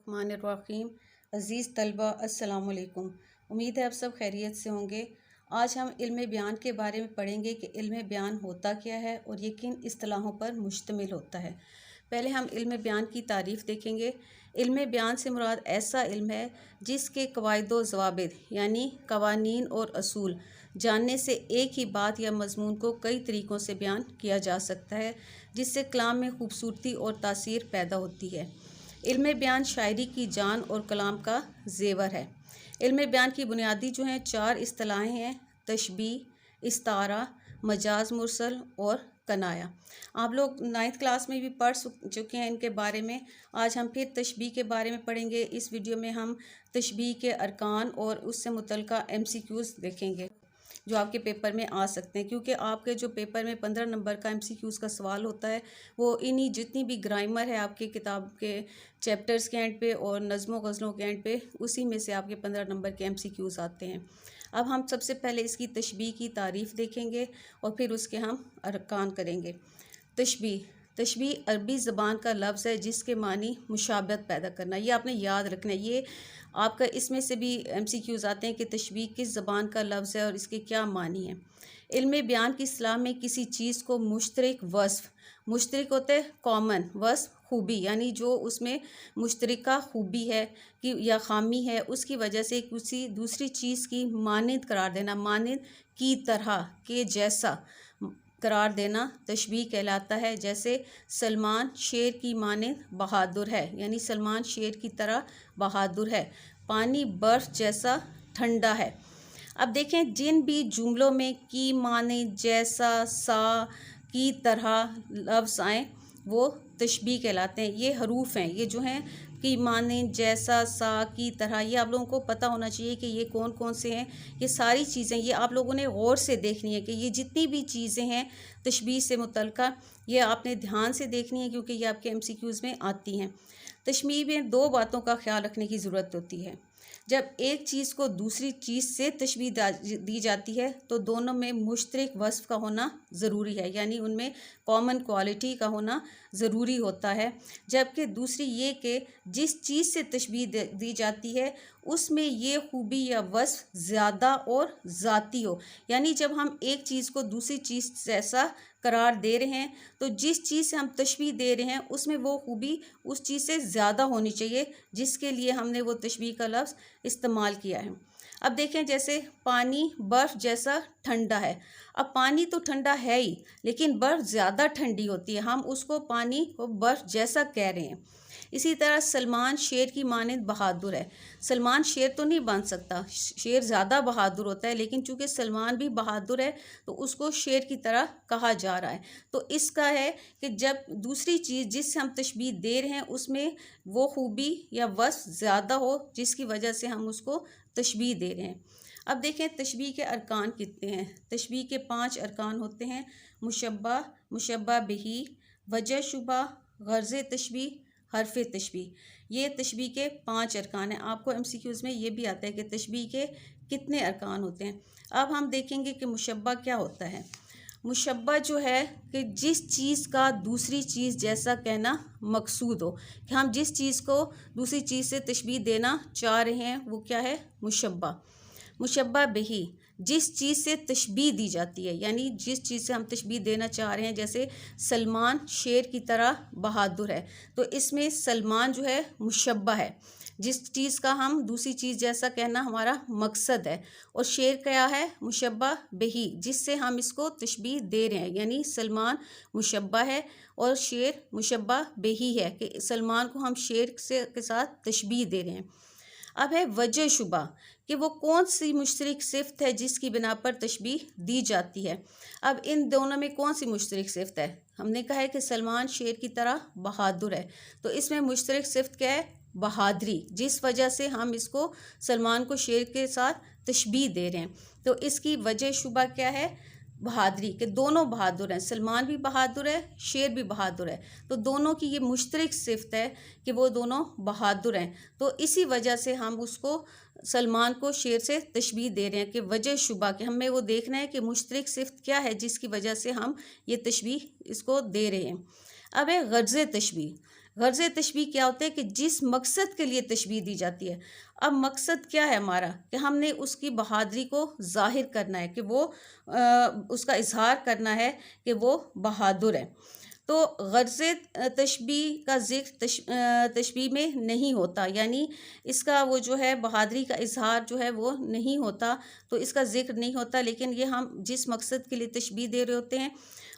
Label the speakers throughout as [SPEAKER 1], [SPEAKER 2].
[SPEAKER 1] बिस्मिल्लाहिर्रहमानिर्रहीम। अज़ीज़ तलबा अस्सलाम वालेकुम। उम्मीद है आप सब खैरियत से होंगे। आज हम इल्म बयान के बारे में पढ़ेंगे कि इल्म बयान होता क्या है और ये किन इस्तिलाहों पर मुश्तमिल होता है। पहले हम इल्म बयान की तारीफ़ देखेंगे। इल्म बयान से मुराद ऐसा इल्म है जिसके कवायद व ज़वाबित यानी कवानीन और असूल जानने से एक ही बात या मज़मून को कई तरीक़ों से बयान किया जा सकता है, जिससे कलाम में खूबसूरती और तासीर पैदा होती है। इल्म बयान शायरी की जान और कलाम का ज़ेवर है। इल्म बयान की बुनियादी जो हैं 4 इस्तिलाहें हैं: तशबीह, इस्तारा, मजाज मुरसल और कनाया। आप लोग 9th क्लास में भी पढ़ चुके हैं इनके बारे में। आज हम फिर तशबीह के बारे में पढ़ेंगे। इस वीडियो में हम तशबीह के अरकान और उससे मुतल्लिक़ा MCQs देखेंगे जो आपके पेपर में आ सकते हैं, क्योंकि आपके जो पेपर में 15 नंबर का MCQs का सवाल होता है वो इन्हीं जितनी भी ग्रामर है आपके किताब के चैप्टर्स के एंड पे और नज़्मों गज़लों के एंड पे, उसी में से आपके 15 नंबर के MCQs आते हैं। अब हम सबसे पहले इसकी तशबीह की तारीफ़ देखेंगे और फिर उसके हम अरकान करेंगे। तशबीह अरबी ज़बान का लफ्ज़ है जिसके मानी मुशाबहत पैदा करना। ये आपने याद रखना है। ये आपका इसमें से भी MCQs आते हैं कि तशबीह किस ज़बान का लफ्ज़ है और इसके क्या मानी है। इल्म बयान की इस्लाह में किसी चीज़ को मुश्तरक वस्फ़, मुश्तरक होते हैं कॉमन, वस्फ़ खूबी यानी जो उसमें मुश्तरका खूबी है कि या ख़ामी है, उसकी वजह से किसी दूसरी चीज़ की मानद करार देना, मानद की तरह के जैसा करार देना तशबीह कहलाता है। जैसे सलमान शेर की मानद बहादुर है, यानी सलमान शेर की तरह बहादुर है। पानी बर्फ़ जैसा ठंडा है। अब देखें, जिन भी जुमलों में की, मानद, जैसा, सा, की तरह लफ्ज़ आएँ वो तशबीह कहलाते हैं। ये हरूफ हैं, ये जो हैं कि, मानद, जैसा, सा, की तरह, ये आप लोगों को पता होना चाहिए कि ये कौन कौन से हैं। ये सारी चीज़ें ये आप लोगों ने गौर से देखनी है कि ये जितनी भी चीज़ें हैं तशबीह से मुतल्लिक़ा, ये आपने ध्यान से देखनी है क्योंकि ये आपके MCQs में आती हैं। तशबीह में 2 बातों का ख्याल रखने की ज़रूरत होती है। जब एक चीज़ को दूसरी चीज़ से तशबीह दी जाती है तो दोनों में मुश्तरक वस्फ़ का होना ज़रूरी है, यानी उनमें कॉमन क्वालिटी का होना ज़रूरी होता है। जबकि दूसरी ये कि जिस चीज़ से तशबीह दी जाती है उसमें ये खूबी या वस्फ़ ज़्यादा और ज़ाती हो, यानी जब हम एक चीज़ को दूसरी चीज़ जैसा करार दे रहे हैं तो जिस चीज़ से हम तशबीह दे रहे हैं उसमें वो खूबी उस चीज़ से ज़्यादा होनी चाहिए जिसके लिए हमने वो तशबीह का लफ्ज़ इस्तेमाल किया है। अब देखें, जैसे पानी बर्फ़ जैसा ठंडा है। अब पानी तो ठंडा है ही, लेकिन बर्फ़ ज़्यादा ठंडी होती है, हम उसको पानी को बर्फ़ जैसा कह रहे हैं। इसी तरह सलमान शेर की मानद बहादुर है। सलमान शेर तो नहीं बन सकता, शेर ज़्यादा बहादुर होता है, लेकिन चूँकि सलमान भी बहादुर है तो उसको शेर की तरह कहा जा रहा है। तो इसका है कि जब दूसरी चीज़ जिससे हम तशबीह दे रहे हैं उसमें वो खूबी या वस्फ़ ज़्यादा हो जिसकी वजह से हम उसको तशबीह दे रहे हैं। अब देखें तशबीह के अरकान कितने हैं। तशबीह के 5 अरकान होते हैं: मुशब्बह, मुशब्बह बिही, वजह शुबा, गर्ज़ तशबीह, हर्फ़ तशबीह। ये तशबीह के 5 अरकान हैं। आपको MCQs में ये भी आता है कि तशबीह के कितने अरकान होते हैं। अब हम देखेंगे कि मुशब्बह क्या होता है। मुशब्बह जो है कि जिस चीज़ का दूसरी चीज़ जैसा कहना मकसूद हो, कि हम जिस चीज़ को दूसरी चीज़ से तशबीह देना चाह रहे हैं वो क्या है, मुशब्बह। मुशब्बह बिही, जिस चीज़ से तशबीह दी जाती है, यानी जिस चीज़ से हम तशबीह देना चाह रहे हैं। जैसे सलमान शेर की तरह बहादुर है, तो इसमें सलमान जो है मुशब्बह है, जिस चीज़ का हम दूसरी चीज़ जैसा कहना हमारा मकसद है। और शेर क्या है, मुशब्बह बिही, जिससे हम इसको तशबीह दे रहे हैं, यानी सलमान मुशब्बह है और शेर मुशब्बह बिही है कि सलमान को हम शेर से के साथ तशबीह दे रहे हैं। अब है वजह शुबा, कि वो कौन सी मुश्तरक सिफ़त है जिसकी बिना पर तशबीह दी जाती है। अब इन दोनों में कौन सी मुश्तरक सिफ़त है। हमने कहा है कि सलमान शेर की तरह बहादुर है, तो इसमें मुश्तरक सिफ़त क्या है, बहादुरी, जिस वजह से हम इसको सलमान को शेर के साथ तशबीह दे रहे हैं। तो इसकी वजह शुबा क्या है, बहादुरी, के दोनों बहादुर हैं, सलमान भी बहादुर है, शेर भी बहादुर है, तो दोनों की ये मुश्तरक सिफ़त है कि वो दोनों बहादुर हैं। तो इसी वजह से हम उसको सलमान को शेर से तशबीह दे रहे हैं कि वजह शुबा, कि हमें वो देखना है कि मुश्तरक सिफ़त क्या है जिसकी वजह से हम ये तशबीह इसको दे रहे हैं। अब है गर्ज़ तशबीह। गर्ज़ तशबीह क्या होता है कि जिस मकसद के लिए तशबीह दी जाती है। अब मकसद क्या है हमारा कि हमने उसकी बहादुरी को ज़ाहिर करना है कि वो उसका इज़हार करना है कि वो बहादुर है। तो गर्ज़ तशबीह का ज़िक्र तशबीह में नहीं होता, यानी इसका वो जो है बहादुरी का इज़हार जो है वो नहीं होता, तो इसका ज़िक्र नहीं होता। लेकिन ये हम जिस मकसद के लिए तशबीह दे रहे होते हैं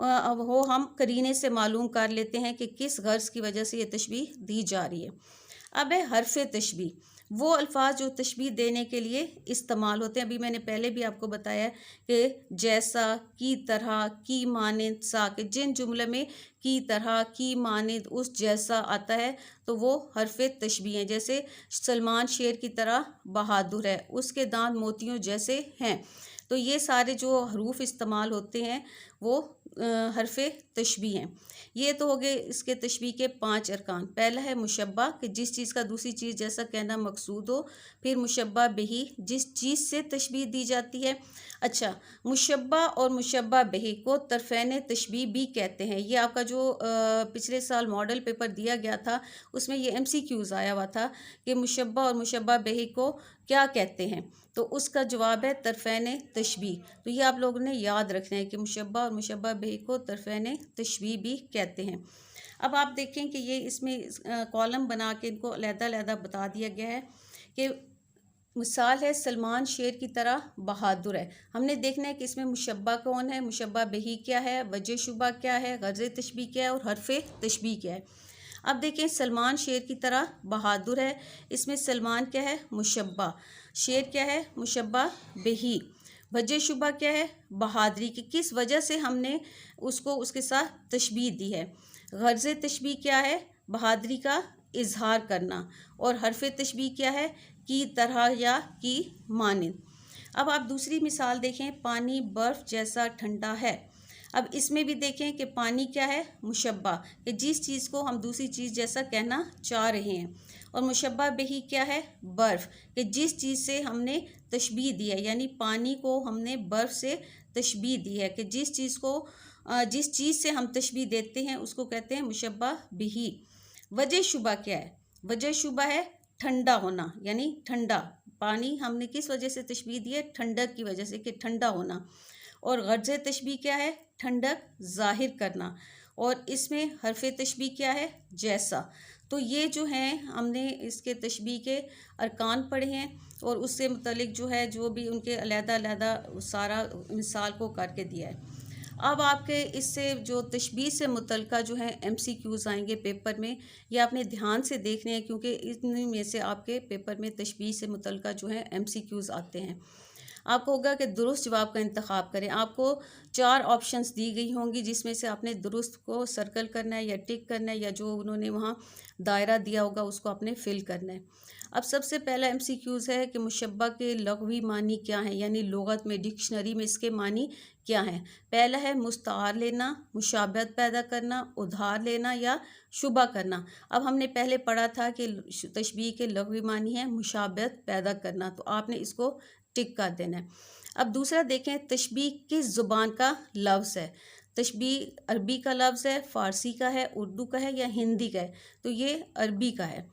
[SPEAKER 1] वो हम करीने से मालूम कर लेते हैं कि किस गर्ज़ की वजह से ये तशबीह दी जा रही है। अब है हर्फ़ तशबीह, वो अल्फ़ाज़ जो तशबीह देने के लिए इस्तेमाल होते हैं। अभी मैंने पहले भी आपको बताया कि जैसा, की तरह, की मानिंद, सा के जिन जुमले में की तरह, की मानिंद, उस जैसा आता है तो वो हर्फ़ तशबीह हैं। जैसे सलमान शेर की तरह बहादुर है, उसके दांत मोतियों जैसे हैं। तो ये सारे जो हरूफ इस्तेमाल होते हैं वो हर्फ़ तशबीह हैं। ये तो हो गए इसके तशबीह के 5 अरकान। पहला है मुशब्बा कि जिस चीज़ का दूसरी चीज़ जैसा कहना मकसूद हो। फिर मुशब्बा बिही जिस चीज़ से तशबीह दी जाती है। अच्छा, मुशब्बा और मुशब्बा बिही को तरफ़ैन तशबीह भी कहते हैं। ये आपका जो पिछले साल मॉडल पेपर दिया गया था उसमें ये MCQs आया हुआ था कि मुशब्बा और मुशब्बा बिही को क्या कहते हैं, तो उसका जवाब है तरफ़ैन तशबीह। तो ये आप लोगों ने याद रखना है कि मुशब्बा और मुशब्बा बिही को तरफ़ैन तशबीह भी कहते हैं। अब आप देखें कि ये इसमें कॉलम बना के इनको अलहदा-अलहदा बता दिया गया है कि मिसाल है सलमान शेर की तरह बहादुर है। हमने देखना है कि इसमें मुशब्बा कौन है, मुशब्बा बिही क्या है, वजह शुबा क्या है, गर्ज़ तशबीह क्या है और हर्फ़ तशबीह क्या है। अब देखें सलमान शेर की तरह बहादुर है, इसमें सलमान क्या है, मुशब्बा, शेर क्या है, मुशब्बा बिही, वजह शुबा क्या है, बहादुरी की किस वजह से हमने उसको उसके साथ तशबीह दी है। गर्ज़ तशबीह क्या है, बहादुरी का इजहार करना, और हर्फ़ तशबीह क्या है, की तरह या की मानिंद। अब आप दूसरी मिसाल देखें, पानी बर्फ़ जैसा ठंडा है। अब इसमें भी देखें कि पानी क्या है, मुशब्बा कि जिस चीज़ को हम दूसरी चीज़ जैसा कहना चाह रहे हैं, और मुशब्बा बिही क्या है, बर्फ़ कि जिस चीज़ से हमने तशबीह दी है, यानी पानी को हमने बर्फ़ से तशबीह दी है कि जिस चीज़ को जिस चीज़ से हम तशबीह देते हैं उसको कहते हैं मुशब्बा बिही। वजह शुबा क्या है, वजह शुबा है ठंडा होना, यानी ठंडा पानी हमने किस वजह से तशबीह दी है, ठंडक की वजह से कि ठंडा होना। और गर्ज़ तशबीह क्या है, ठंडक ज़ाहिर करना, और इसमें हर्फ़ तशबीह क्या है, जैसा। तो ये जो हैं हमने इसके तशबीह के अरकान पढ़े हैं और उससे मुतल्लिक़ जो है जो भी उनके अलहदा-अलहदा सारा मिसाल को करके दिया है। अब आपके इससे जो तशबीह से मुतल्लिक़ा जो है MCQs आएंगे पेपर में, ये आपने ध्यान से देखने हैं क्योंकि इन्हीं में से आपके पेपर में तशबीह से मुतल्लिक़ा जो है MCQs आते हैं। आपको होगा कि दुरुस्त जवाब का इंतखाब करें। आपको 4 ऑप्शंस दी गई होंगी जिसमें से आपने दुरुस्त को सर्कल करना है या टिक करना है, या जो उन्होंने वहाँ दायरा दिया होगा उसको आपने फिल करना है। अब सबसे पहला MCQs है कि मुशब्बा के लग़वी मानी क्या हैं, यानी लुग़त में डिक्शनरी में इसके मानी क्या हैं। पहला है मुस्तार लेना, मुशाबहत पैदा करना, उधार लेना या शुबा करना। अब हमने पहले पढ़ा था कि तशबीह के लग़वी मानी है मुशाबहत पैदा करना, तो आपने इसको टिक कर देना है। अब दूसरा देखें, तशबीह किस ज़ुबान का लफ्ज़ है। तशबीह अरबी का लफ्ज़ है, फ़ारसी का है, उर्दू का है या हिंदी का है, तो ये अरबी का है।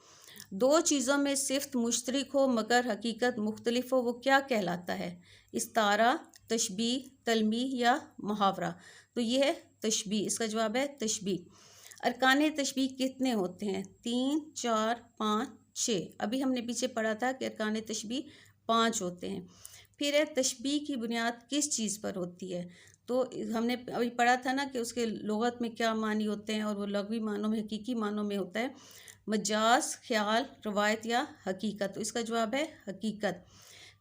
[SPEAKER 1] दो चीज़ों में सिफ़त मुश्तरक हो मगर हकीकत मुख्तलिफ हो, वो क्या कहलाता है, इस्तारा, तशबीह, तलमीह या मुहावरा। तो ये है तशबीह, इसका जवाब है तशबीह। अरकान तशबीह कितने होते हैं, 3, 4, 5, 6। अभी हमने पीछे पढ़ा था कि अरकान तशबीह 5 होते हैं। फिर है तशबीह की बुनियाद किस चीज़ पर होती है, तो हमने अभी पढ़ा था ना कि उसके लुग़त में क्या मानी होते हैं, और वो लग़वी मानों में, हकीकी मानों में होता है मजाज, ख्याल, रवायत या हकीकत। तो इसका जवाब है हकीकत।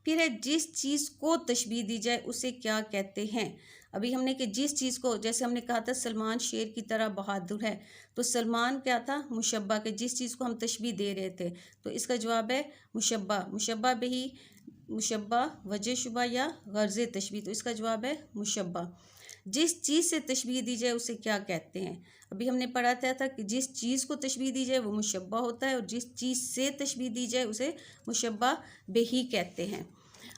[SPEAKER 1] फिर है जिस चीज़ को तशबीह दी जाए उसे क्या कहते हैं। अभी हमने कि जिस चीज़ को, जैसे हमने कहा था सलमान शेर की तरह बहादुर है, तो सलमान क्या था, मुशब्बा के जिस चीज़ को हम तशबीह दे रहे थे, तो इसका जवाब है मुशब्बा। मुशब्बा बिही, मुशब्बा, वजह शुबा या गर्ज़ तशबीह, तो इसका जवाब है मुशब्बा। जिस चीज़ से तशबीह दी जाए उसे क्या कहते हैं। अभी हमने पढ़ा था कि जिस चीज़ को तशबीह दी जाए वो मुशब्बा होता है, और जिस चीज़ से तशबीह दी जाए उसे मुशब्बा बिही कहते हैं।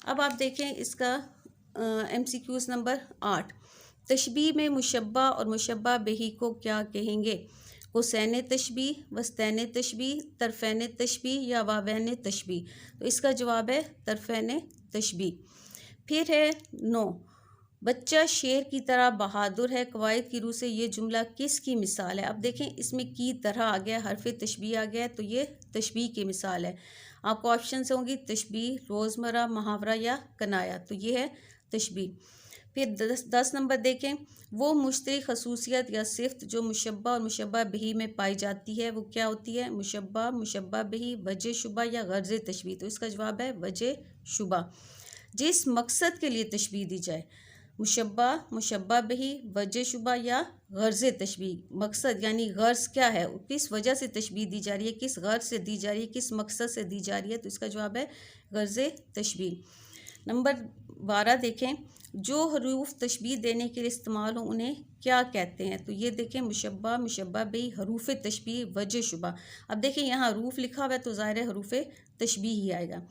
[SPEAKER 1] अब आप देखें इसका MCQs नंबर 8, तशबीह में मुशब्बा और मुशब्बा बिही को क्या कहेंगे। कोसैन तशबीह, वस्तैन तशबीह, तरफ़ैन तशबीह या वावैन तशबीह। तो इसका जवाब है तरफ़ैन तशबीह। फिर है 9, बच्चा शेर की तरह बहादुर है। कवायद की रूह से ये जुमला किसकी मिसाल है? अब देखें इसमें की तरह आ गया, हरफ तशबीह आ गया, तो ये तशबीह की मिसाल है। आपको ऑप्शन से होंगी तशबीह, रोज़मर्रा, मुहावरा या कनाया, तो ये है तशबीह। फिर 10 नंबर देखें, वो मुश्तरक खसूसियत या सिफ़त जो मुशब्बा और मुशब्बा बिही में पाई जाती है वो क्या होती है? मुशब्बा, मुशब्बा बिही, वजह शुबा या गर्ज़ तशबीह। तो इसका जवाब है वजह शुबा। जिस मकसद के लिए तशबीह दी जाए, मुशब्बा, मुशब्बा बिही, वजह शुबा या गर्ज़ तशबीह। मकसद यानी गर्ज़ क्या है, किस वजह से तशबीह दी जा रही है, किस गर्ज़ से दी जा रही है, किस मकसद से दी जा रही है, तो इसका जवाब है गर्ज़ तशबीह। नंबर 12 देखें, जो हरूफ तशबीह देने के लिए इस्तेमाल हो उन्हें क्या कहते हैं? तो ये देखें मुशब्बा, मुशब्बा बिही, हरूफ तशबीह, वजह शुबा। अब देखें यहाँ हरूफ लिखा हुआ है तो ज़ाहिर है हरूफ तशबीह ही आएगा।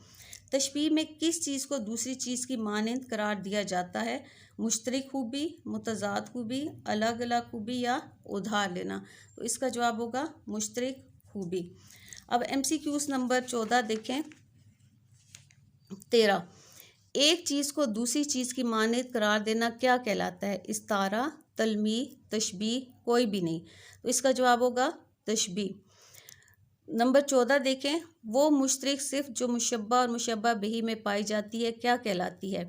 [SPEAKER 1] तशबीह में किस चीज़ को दूसरी चीज़ की मानंद करार दिया जाता है? मुश्तरक खूबी, मुतज़ाद खूबी, अलग अलग खूबी या उधार लेना। तो इसका जवाब होगा मुश्तरक खूबी। अब MCQs नंबर 14 देखें। 13, एक चीज़ को दूसरी चीज़ की मानंद करार देना क्या कहलाता है? इस्तारा, तलमीह, तशबीह, कोई भी नहीं। तो इसका जवाब होगा तशबीह। नंबर 14 देखें, वो मुश्तरक सिफ़त जो मुशब्बा और मुशब्बा बिही में पाई जाती है क्या कहलाती है?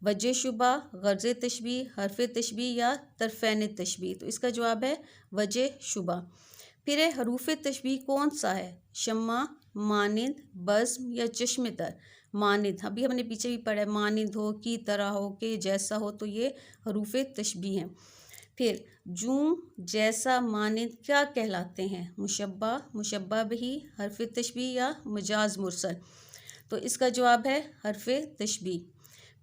[SPEAKER 1] वजह शुबा, गर्ज़ तशबीह, हरफ तशबीह या तरफ़ैन तशबीह। तो इसका जवाब है वजह शुबा। फिर है हरूफ तशबीह कौन सा है? शम्मा, मानिंद, बज़्म या चश्मतर। मानिंद अभी हमने पीछे भी पढ़ा है, मानिंद हो, की तरह हो, के जैसा हो, तो ये हरूफ तशबीह हैं। फिर जूं, जैसा, मानिंद क्या कहलाते हैं? मुशब्बा, मुशब्बा बिही, हरफ तशबीह या मजाज मुरसल। तो इसका जवाब है हरफ तशबीह।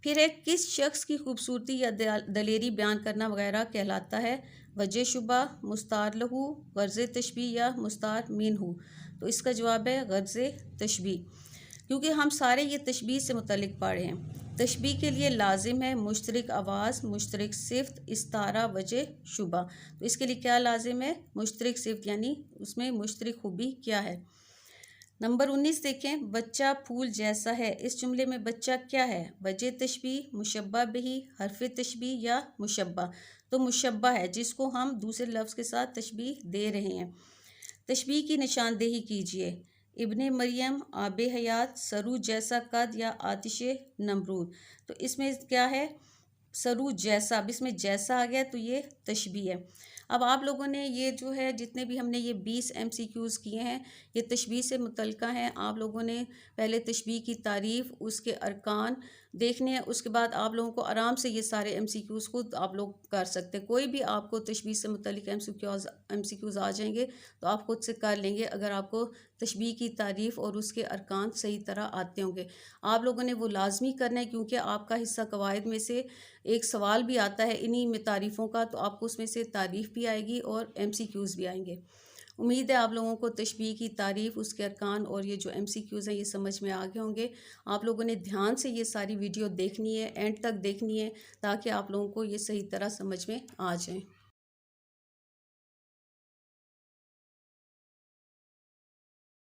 [SPEAKER 1] फिर है किस शख्स की खूबसूरती या दलेरी बयान करना वगैरह कहलाता है? वजह शुबा, मुस्तार लहू, गर्ज़ तशबीह या मुस्तार मिनहू। तो इसका जवाब है गर्ज़ तशबीह, क्योंकि हम सारे ये तशबीह से मुतल्लिक़ पढ़े हैं। तशबीह के लिए लाजिम है मुश्तरक आवाज़, मुश्तरक सिफ़त, इस्तारा, वजह शुबा। तो इसके लिए क्या लाजिम है? मुश्तरक सिफ़त, यानी उसमें मुश्तरक खूबी क्या है। नंबर 19 देखें, बच्चा फूल जैसा है। इस जुमले में बच्चा क्या है? वजह तशबीह, मुशब्बा बिही, हरफ तशबीह या मुशब्बा। तो मुशब्बा है जिसको हम दूसरे लफ्ज़ के साथ तशबीह दे रहे हैं। तशबीह की निशानदेही कीजिए। इब्ने मरियम, आबे हयात, सरू जैसा कद या आतिश नमरूद। तो इसमें क्या है? सरू जैसा। अब इसमें जैसा आ गया तो ये तशबीह है। अब आप लोगों ने ये जो है जितने भी हमने ये 20 MCQs किए हैं ये तशबीह से मुतल्लिक़ हैं। आप लोगों ने पहले तशबीह की तारीफ़, उसके अरकान देखने हैं, उसके बाद आप लोगों को आराम से ये सारे MCQs खुद आप लोग कर सकते हैं। कोई भी आपको तशबीह से मुतल्लिक़ MCQs आ जाएंगे तो आप खुद से कर लेंगे अगर आपको तशबीह की तारीफ़ और उसके अरकान सही तरह आते होंगे। आप लोगों ने वो लाजमी करना है क्योंकि आपका हिस्सा कवायद में से एक सवाल भी आता है इन्हीं में तारीफ़ों का, तो आपको उसमें से तारीफ़ भी आएगी और MCQs भी आएंगे। उम्मीद है आप लोगों को तशबीह की तारीफ़, उसके अरकान और ये जो MCQs हैं ये समझ में आ गए होंगे। आप लोगों ने ध्यान से ये सारी वीडियो देखनी है, एंड तक देखनी है ताकि आप लोगों को ये सही तरह समझ में आ जाए।